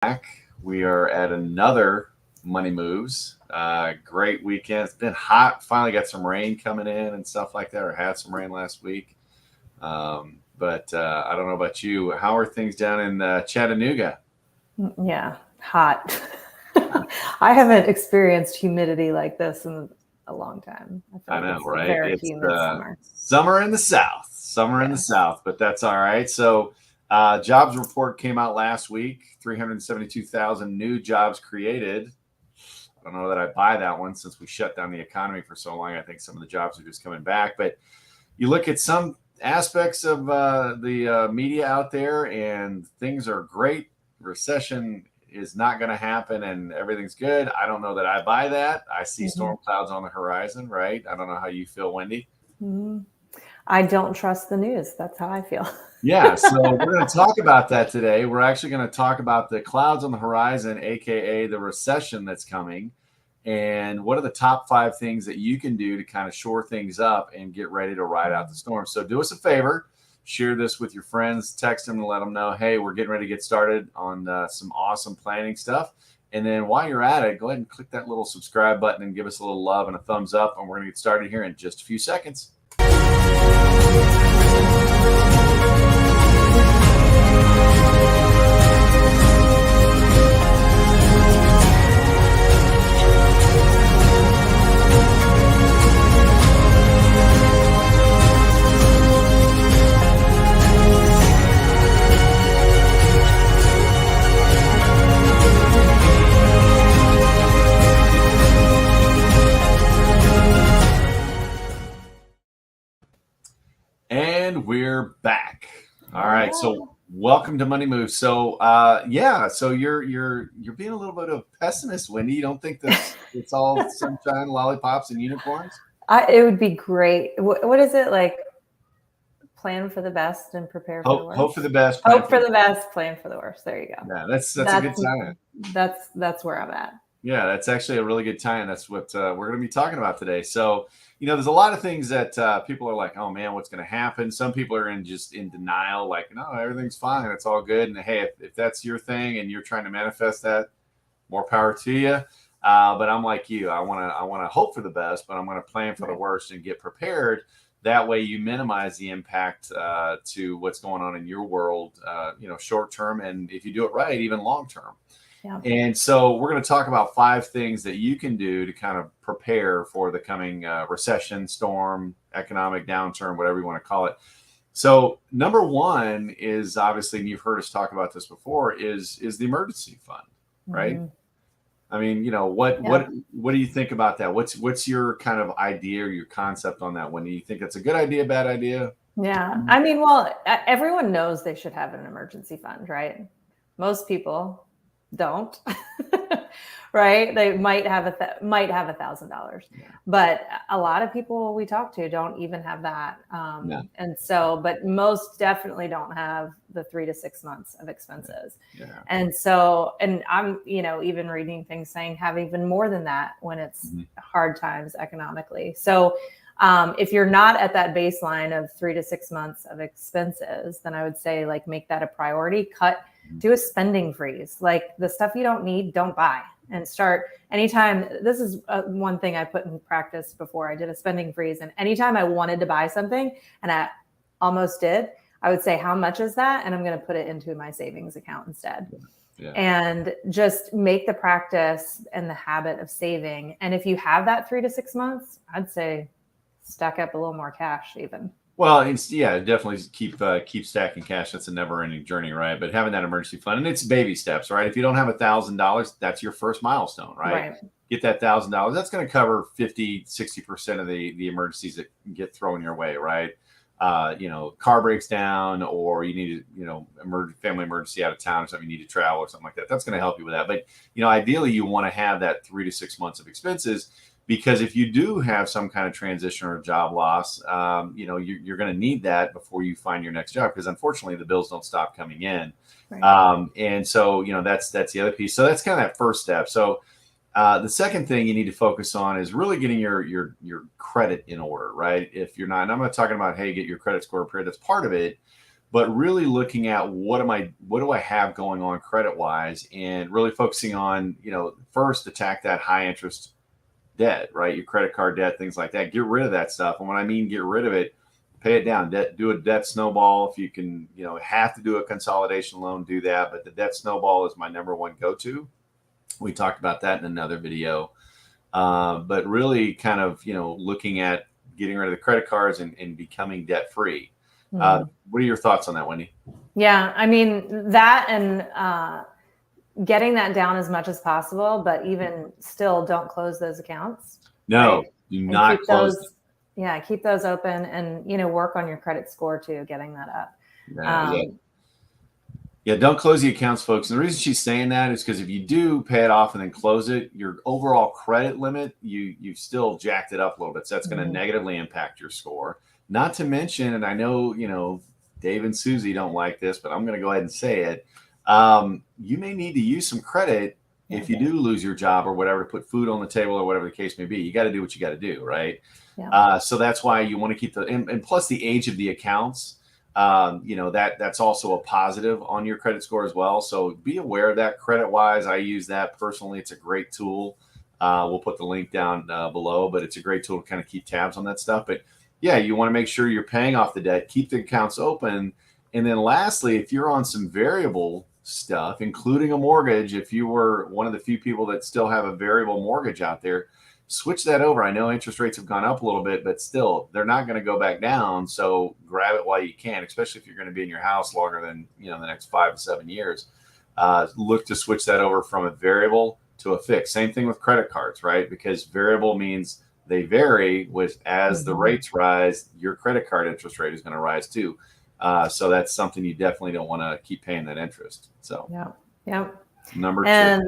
back. We are at another Money Moves. Great weekend. It's been hot. Finally got some rain coming in and stuff like that, or had some rain last week. But I don't know about you. How are things down in Chattanooga? Yeah, hot. I haven't experienced humidity like this in a long time. I feel I like know, it's a right? very It's humid summer. summer in the South, Yeah. but that's all right. So, jobs report came out last week 372,000 new jobs created. I don't know that I buy that one since we shut down the economy for so long. I think some of the jobs are just coming back. But you look at some aspects of the media out there, and things are great. Recession is not going to happen, and everything's good. I don't know that I buy that. I see hmm storm clouds on the horizon, right? I don't know how you feel, Wendy. hmm I don't trust the news. That's how I feel. Yeah, so we're going to talk about that today. We're actually going to talk about the clouds on the horizon, aka the recession that's coming, and what are the top five things that you can do to kind of shore things up and get ready to ride out the storm. So do us a favor, share this with your friends, text them and let them know, hey, we're getting ready to get started on some awesome planning stuff. And then while you're at it, go ahead and click that little subscribe button and give us a little love and a thumbs up. And we're going to get started here in just a few seconds. And we're back. All right. So welcome to Money Moves. So so you're being a little bit of a pessimist, Wendy. You don't think that it's all sunshine, lollipops, and unicorns? It would be great. What is it like? Plan for the best and prepare for the Hope worst. for the best, plan Hope for for the the best, plan for the worst. There you go. yeah, that's a good That's sign. that's where I'm at. Yeah, that's actually a really good tie, and that's what we're going to be talking about today. So, there's a lot of things that people are like, "Oh man, what's going to happen?" Some people are in denial, like, "No, everything's fine, it's all good." And hey, if that's your thing and you're trying to manifest that, more power to you. But I'm like you. I want to hope for the best, but I'm going to plan for the Right. worst and get prepared. That way, you minimize the impact to what's going on in your world, short term, and if you do it right, even long term. Yeah. And so we're going to talk about five things that you can do to kind of prepare for the coming recession, storm, economic downturn, whatever you want to call it. So number one is obviously, and you've heard us talk about this before, is the emergency fund, right? hmm I mean, what Yeah. what do you think about that? What's your kind of idea or your concept on that one? Do you think it's a good idea, bad idea? Yeah. I mean, well, everyone knows they should have an emergency fund, right? Most people don't. Right? They might have $1,000, Yeah. but a lot of people we talk to don't even have that. No. And so, but most definitely don't have the 3 to 6 months of expenses. Yeah. And so, and I'm, even reading things saying have even more than that when it's Mhm. hard times economically. So, if you're not at that baseline of 3 to 6 months of expenses, then I would say like make that a priority. Do a spending freeze. Like the stuff you don't need, don't buy, and start anytime. This is one thing I put in practice before I did a spending freeze. And anytime I wanted to buy something, and I almost did, I would say, how much is that? And I'm going to put it into my savings account instead. Yeah. And just make the practice and the habit of saving. And if you have that 3 to 6 months, I'd say stack up a little more cash even. Well, definitely keep stacking cash. That's a never-ending journey, right? But having that emergency fund, and it's baby steps, right? If you don't have $1,000, that's your first milestone, right? Right. Get that $1,000. That's going to cover 50-60% of the emergencies that get thrown your way, right? Car breaks down, or you need family emergency out of town, or something, you need to travel or something like that. That's going to help you with that. But ideally, you want to have that 3 to 6 months of expenses. Because if you do have some kind of transition or job loss, you're going to need that before you find your next job. Because unfortunately, the bills don't stop coming in, Right. and so that's the other piece. So that's kind of that first step. So the second thing you need to focus on is really getting your credit in order, right? If you're not, and I'm not talking about, hey, get your credit score approved. That's part of it. but really looking at what do I have going on credit wise, and really focusing on, first attack that high interest debt, right? Your credit card debt, things like that. Get rid of that stuff. And when I mean get rid of it, pay it down. Do a debt snowball. If you can, have to do a consolidation loan, do that. But the debt snowball is my number one go-to. We talked about that in another video. But really kind of, looking at getting rid of the credit cards and becoming debt free. What are your thoughts on that, Wendy? Yeah, I mean, that and getting that down as much as possible, but even still, don't close those accounts. No, right? do not close them. Yeah, keep those open, and work on your credit score too, getting that up. Yeah, don't close the accounts, folks. And the reason she's saying that is because if you do pay it off and then close it, your overall credit limit, you've still jacked it up a little bit. So that's going to negatively impact your score. Not to mention, and I know, Dave and Susie don't like this, but I'm going to go ahead and say it. You may need to use some credit if you do lose your job or whatever, to put food on the table or whatever the case may be. You got to do what you got to do, right? Yeah. So that's why you want to keep and plus the age of the accounts, that's also a positive on your credit score as well. So be aware of that credit wise. I use that personally. It's a great tool. We'll put the link down below, but it's a great tool to kind of keep tabs on that stuff. But yeah, you want to make sure you're paying off the debt, keep the accounts open. And then lastly, if you're on some variable stuff, including a mortgage, if you were one of the few people that still have a variable mortgage out there, switch that over. I know interest rates have gone up a little bit, but still, they're not going to go back down. So grab it while you can, especially if you're going to be in your house longer than, the next 5 to 7 years. Look to switch that over from a variable to a fixed. Same thing with credit cards, right? Because variable means they vary as the rates rise, your credit card interest rate is going to rise too. So that's something you definitely don't want to keep paying that interest. So yeah. Number 2. And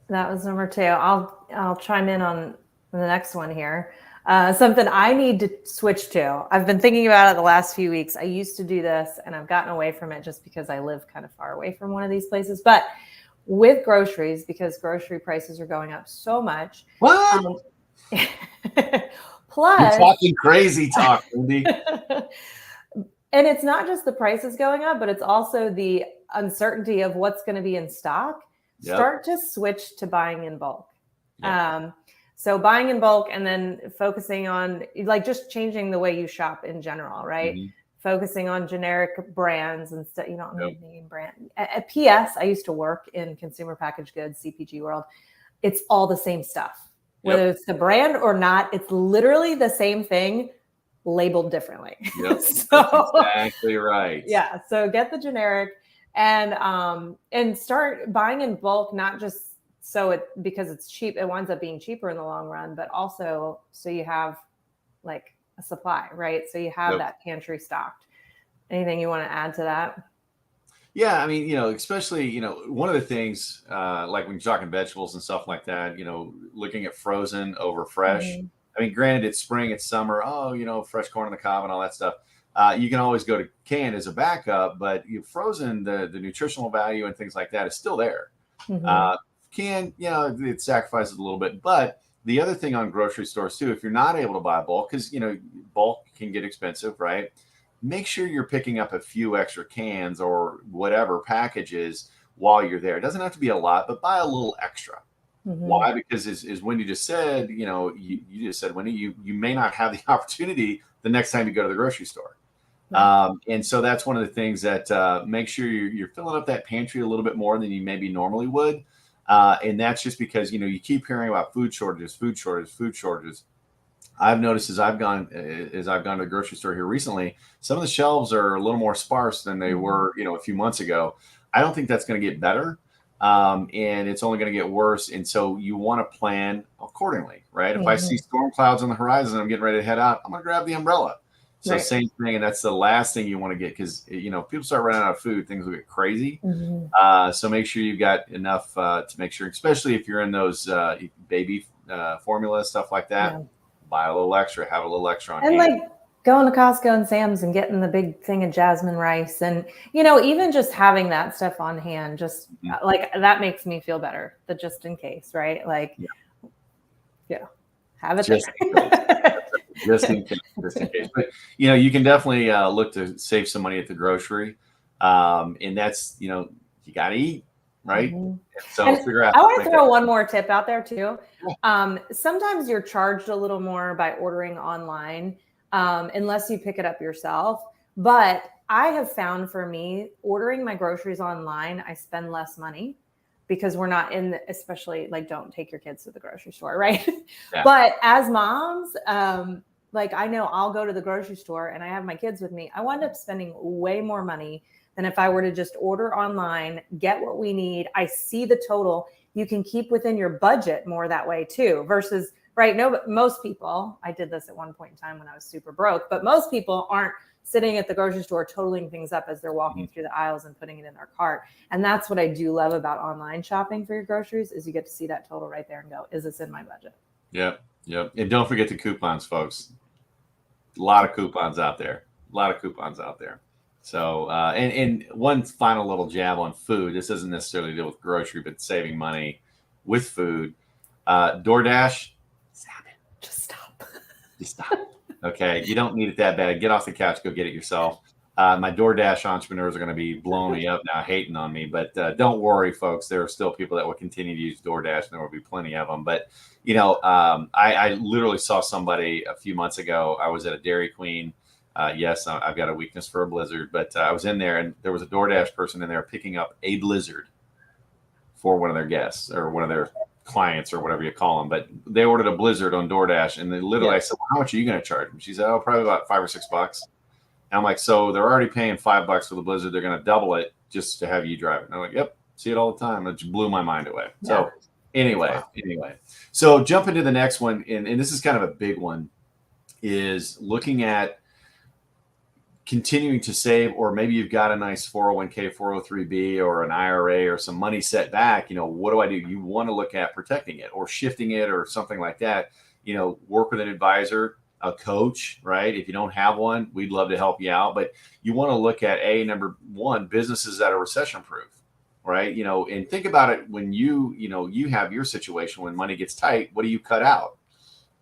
that was number 2. I'll chime in on the next one here. Something I need to switch to. I've been thinking about it the last few weeks. I used to do this and I've gotten away from it just because I live kind of far away from one of these places. But with groceries, because grocery prices are going up so much. What? Plus, you're talking crazy talk, Wendy. And it's not just the prices going up, but it's also the uncertainty of what's going to be in stock. Yep. Start to switch to buying in bulk. Yep. So buying in bulk and then focusing on just changing the way you shop in general, right? Mm-hmm. Focusing on generic brands instead. You don't need name brand. At PS, I used to work in consumer packaged goods, CPG world. It's all the same stuff. Whether it's the brand or not, it's literally the same thing labeled differently. Yep, so, that's exactly right. Yeah. So get the generic and start buying in bulk, not just because it's cheap, it winds up being cheaper in the long run, but also so you have like a supply, right? So you have that pantry stocked. Anything you want to add to that? Yeah, I mean, especially, one of the things, like when you're talking vegetables and stuff like that, looking at frozen over fresh. Mm-hmm. I mean, granted, it's spring, it's summer. Oh, fresh corn on the cob and all that stuff. You can always go to canned as a backup, but you've frozen the nutritional value and things like that is still there. Mm-hmm. Canned, it sacrifices a little bit. But the other thing on grocery stores too, if you're not able to buy bulk, because bulk can get expensive, right? Make sure you're picking up a few extra cans or whatever packages while you're there. It doesn't have to be a lot, but buy a little extra. Mm-hmm. Why? Because as Wendy just said, you just said, Wendy, you may not have the opportunity the next time you go to the grocery store. Right. And so that's one of the things that make sure you're filling up that pantry a little bit more than you maybe normally would. And that's just because, you keep hearing about food shortages. I've noticed as I've gone to the grocery store here recently, some of the shelves are a little more sparse than they were, a few months ago. I don't think that's going to get better. And it's only going to get worse. And so you want to plan accordingly, right? Mm-hmm. If I see storm clouds on the horizon, I'm getting ready to head out, I'm going to grab the umbrella. So same thing. And that's the last thing you want to get because, if people start running out of food, things will get crazy. Mm-hmm. So make sure you've got enough to make sure, especially if you're in those baby formula, stuff like that. Yeah. Buy a little extra, have a little extra on hand. And going to Costco and Sam's and getting the big thing of jasmine rice. And, even just having that stuff on hand, just that makes me feel better, the just in case, right? Have it. just in case, just in case. But you can definitely look to save some money at the grocery, and that's you got to eat, right? Mhm. So And figure out. I want to throw one more tip out there too. Yeah. Sometimes you're charged a little more by ordering online, unless you pick it up yourself. But I have found for me, ordering my groceries online, I spend less money because we're not especially like, don't take your kids to the grocery store, right? Yeah. But as moms, like I know I'll go to the grocery store and I have my kids with me. I wind up spending way more money than if I were to just order online, get what we need. I see the total. You can keep within your budget more that way too, versus, right? No, most people, I did this at one point in time when I was super broke, but most people aren't sitting at the grocery store totaling things up as they're walking through the aisles and putting it in their cart. And that's what I do love about online shopping for your groceries, is you get to see that total right there and go, is this in my budget? Yep. And don't forget the coupons, folks. A lot of coupons out there. So, and one final little jab on food. This doesn't necessarily deal with grocery, but saving money with food. DoorDash, stop it. Just stop. Okay, you don't need it that bad. Get off the couch, go get it yourself. My DoorDash entrepreneurs are going to be blowing me up now, hating on me. But don't worry, folks. There are still people that will continue to use DoorDash, and there will be plenty of them. But I literally saw somebody a few months ago. I was at a Dairy Queen. Yes, I've got a weakness for a Blizzard, but I was in there, and there was a DoorDash person in there picking up a Blizzard for one of their guests or one of their clients or whatever you call them. But they ordered a Blizzard on DoorDash, and they literally, I said, well, how much are you going to charge them? She said, oh, probably about $5 or $6. And I'm like, so they're already paying $5 for the Blizzard. They're going to double it just to have you drive it. And I'm like, yep, see it all the time. It just blew my mind away. Yeah. So anyway, so jump into the next one. And this is kind of a big one, is looking at continuing to save, or maybe you've got a nice 401k, 403b, or an IRA or some money set back. What do I do? You want to look at protecting it or shifting it or something like that. Work with an advisor, a coach, right? If you don't have one, we'd love to help you out. But you want to look at number one, businesses that are recession proof, right? And think about it when you have your situation when money gets tight. What do you cut out?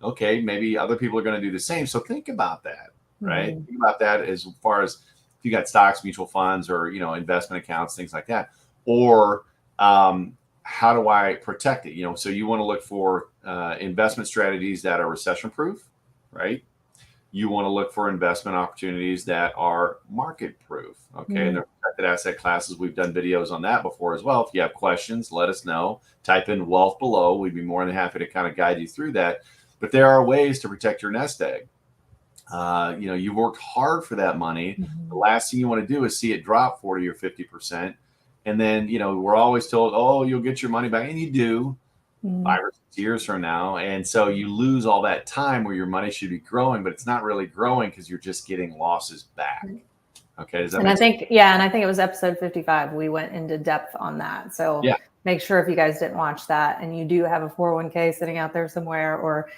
Okay, maybe other people are going to do the same. So think about that. Right. Think about that as far as if you got stocks, mutual funds, or, investment accounts, things like that. Or how do I protect it? So you want to look for investment strategies that are recession proof, right? You want to look for investment opportunities that are market proof. Okay. And they're protected asset classes. We've done videos on that before as well. If you have questions, let us know. Type in wealth below. We'd be more than happy to kind of guide you through that. But there are ways to protect your nest egg. You've worked hard for that money. The last thing you want to do is see it drop 40 or 50%. And then, we're always told, oh, you'll get your money back. And you do 5 or 6 years from now. And so you lose all that time where your money should be growing, but it's not really growing because you're just getting losses back. Okay. Does that make sense? And I think it was episode 55. We went into depth on that. So make sure, if you guys didn't watch that and you do have a 401k sitting out there somewhere, or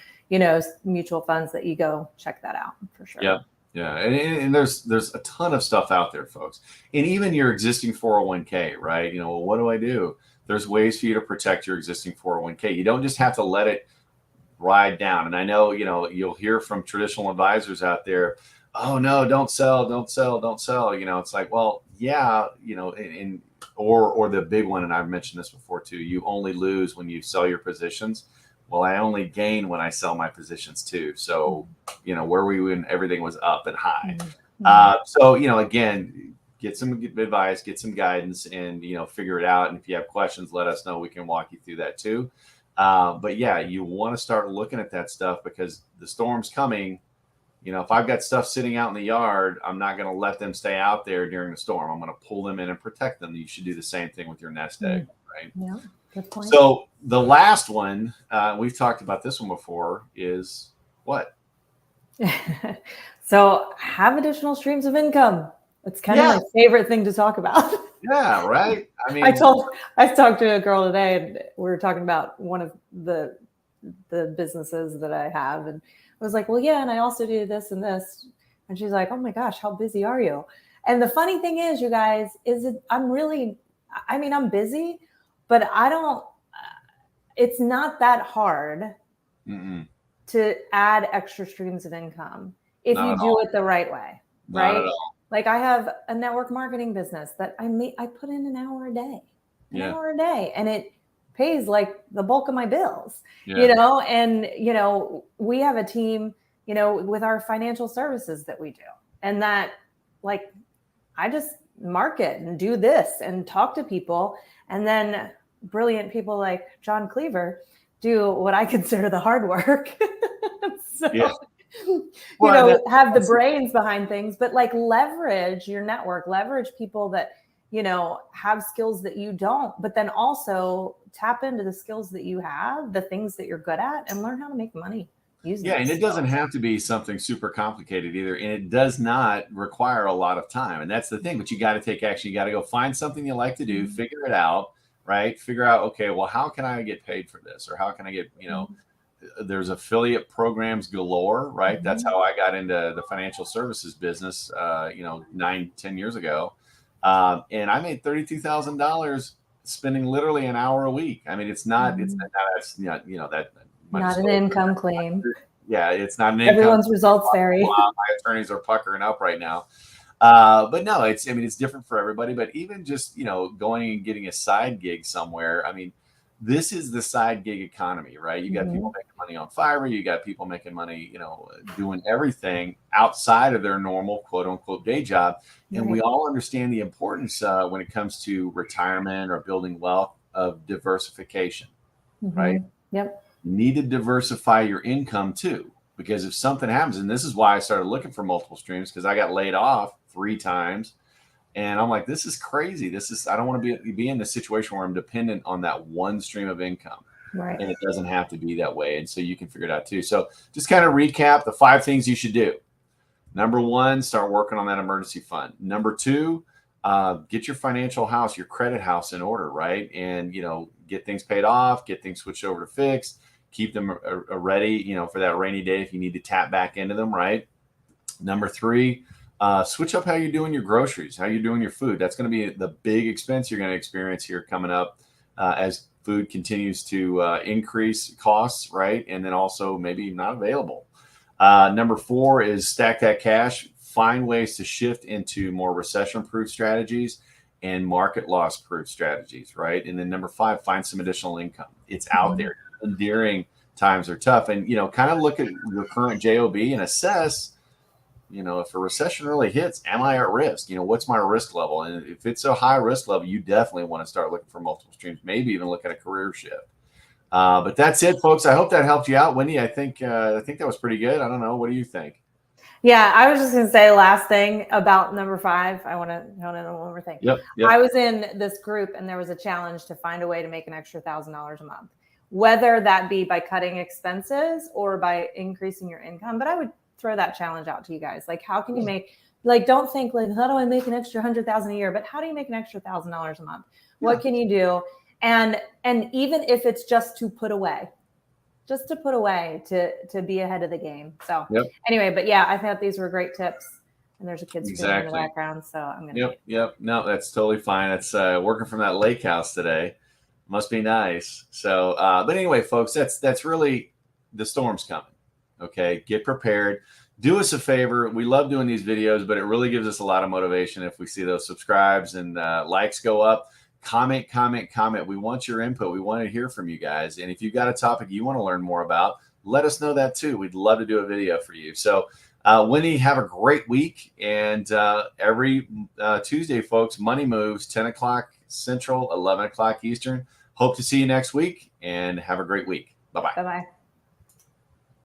mutual funds, that you go check that out for sure. Yeah. And there's a ton of stuff out there, folks. And even your existing 401k, right? What do I do? There's ways for you to protect your existing 401k. You don't just have to let it ride down. And I know, you'll hear from traditional advisors out there, oh no, don't sell. It's like, well, yeah, or the big one, and I've mentioned this before too, you only lose when you sell your positions. Well, I only gain when I sell my positions too. So, where were we when everything was up and high? So, again, get some advice, get some guidance, and, figure it out. And if you have questions, let us know. We can walk you through that too. But yeah, you want to start looking at that stuff because the storm's coming. If I've got stuff sitting out in the yard, I'm not going to let them stay out there during the storm. I'm going to pull them in and protect them. You should do the same thing with your nest egg, right? Yeah. Good point. So the last one, we've talked about this one before, is what? So have additional streams of income. It's kind of my favorite thing to talk about. Yeah, right. I mean, I talked to a girl today, and we were talking about one of the businesses that I have, and I was like, well, yeah, and I also do this and this. And she's like, oh my gosh, how busy are you? And the funny thing is, you guys, I'm busy, but it's not that hard to to add extra streams of income if Not you at do all. it the right way, Not right? at all. Like I have a network marketing business that I put in an hour a day, and it pays like the bulk of my bills, Yeah. and, we have a team, with our financial services that we do, and that like, I just market and do this and talk to people. And then brilliant people like John Cleaver do what I consider the hard work. So, Well, have the brains behind things, but like leverage your network, leverage people that, have skills that you don't, but then also tap into the skills that you have, the things that you're good at, and learn how to make money. And it doesn't have to be something super complicated either. And it does not require a lot of time. And that's the thing, but you got to take action. You got to go find something you like to do, figure it out, right? Figure out, okay, well, how can I get paid for this? Or how can I get, there's affiliate programs galore, right? That's how I got into the financial services business, 9-10 years ago. And I made $32,000 spending literally an hour a week. I mean, it's not that. Not an income claim. Yeah, it's not an income. Everyone's results vary. My attorneys are puckering up right now. But no, it's different for everybody. But even just, going and getting a side gig somewhere, I mean, this is the side gig economy, right? You got people making money on Fiverr. You got people making money, doing everything outside of their normal quote unquote day job. And we all understand the importance when it comes to retirement or building wealth of diversification, right? Yep. You need to diversify your income too, because if something happens, and this is why I started looking for multiple streams, because I got laid off 3 times, and I'm like, this is crazy. I don't want to be in the situation where I'm dependent on that one stream of income, right? And it doesn't have to be that way. And so you can figure it out too. So just kind of recap the 5 things you should do. Number 1, start working on that emergency fund. Number 2, get your financial house, your credit house in order, right? And, get things paid off, get things switched over to fixed. Keep them ready, for that rainy day if you need to tap back into them, right? Number 3, switch up how you're doing your groceries, how you're doing your food. That's going to be the big expense you're going to experience here coming up as food continues to increase costs, right? And then also maybe not available. Number 4 is stack that cash. Find ways to shift into more recession-proof strategies and market loss-proof strategies, right? And then number 5, find some additional income. It's out there. Endearing times are tough, and kind of look at your current JOB and assess, if a recession really hits, am I at risk? What's my risk level? And if it's a high risk level, you definitely want to start looking for multiple streams, maybe even look at a career shift. But that's it, folks. I hope that helped you out, Wendy. I think that was pretty good. I don't know, what do you think? Yeah, I was just going to say last thing about number 5. I want to know one more thing. Yep. I was in this group and there was a challenge to find a way to make an extra $1,000 a month, whether that be by cutting expenses or by increasing your income. But I would throw that challenge out to you guys. Like, how can you make, don't think like, how do I make an extra $100,000 a year? But how do you make an extra $1,000 a month? What can you do? And even if it's just to put away to be ahead of the game. So anyway, but yeah, I thought these were great tips. And there's a kid screaming in the background, so I'm gonna. Yep. No, that's totally fine. It's working from that lake house today. Must be nice. So, but anyway, folks, that's really, the storm's coming. Okay, get prepared. Do us a favor. We love doing these videos, but it really gives us a lot of motivation if we see those subscribes and likes go up. Comment. We want your input. We want to hear from you guys. And if you've got a topic you want to learn more about, let us know that too. We'd love to do a video for you. So, Winnie, have a great week. And every Tuesday, folks, Money Moves, 10 o'clock Central, 11 o'clock Eastern. Hope to see you next week, and have a great week. Bye-bye. Bye-bye.